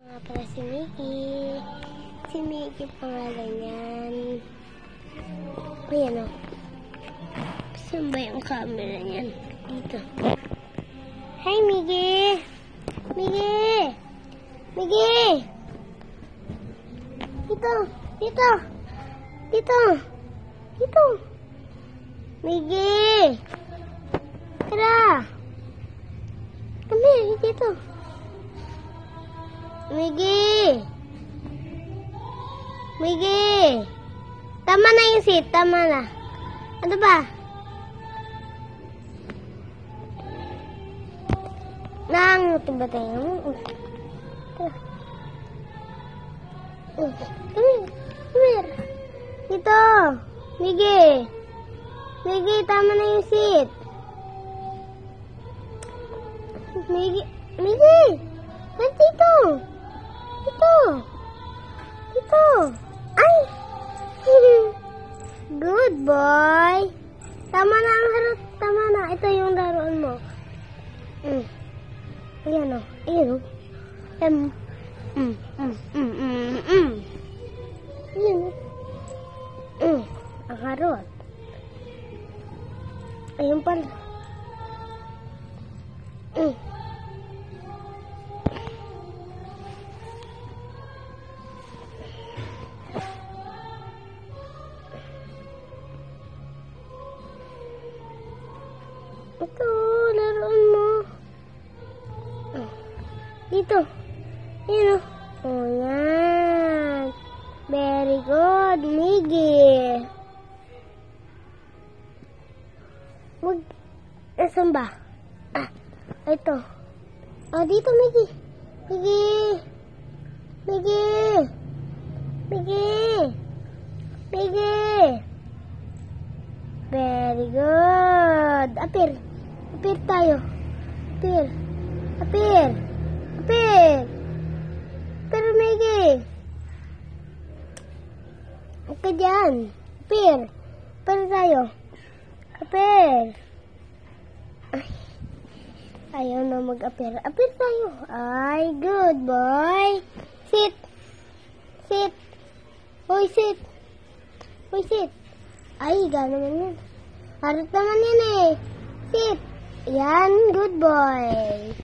Nga pala si Mickey. Si Mickey pangalan yan. Ayan o. Saan ba yung camera niyan? Dito. Hi, Mickey! Mickey! Mickey! Dito! Dito! Dito! Dito! Mickey! Tara! Come here, dito. Mickey! Mickey! Tama na yung seat. Tama na. Ano ba? Nangutin ba tayo? Come here. Come here. Dito. Mickey. Mickey, tama na yung seat. Mickey. Mickey. Dito. Dito. Dito. Ay. Good boy. Tama na ang harap. Tama na. Ito yung laruan mo. Ayan o. Ayan o. Ayan o. Ang harap. Ayun pala. Ito, laruan mo. Dito. Ayan o. Oh, yan. Very good, Mickey. Saan ba? Ito. Dito, Mickey. Mickey. Mickey. Mickey. Mickey. Very good. Apir. Apir tayo. Apir. Apir. Apir. Apir, Mickey. Okay dyan. Apir. Apir tayo. Apir. Ay. Ayaw na mag-apir. Apir tayo. Ay, good boy. Sit. Sit. Hoy, sit. Hoy, sit. Ay, gano'n naman yan. Harap naman yan eh. Sit. Yan, good boy.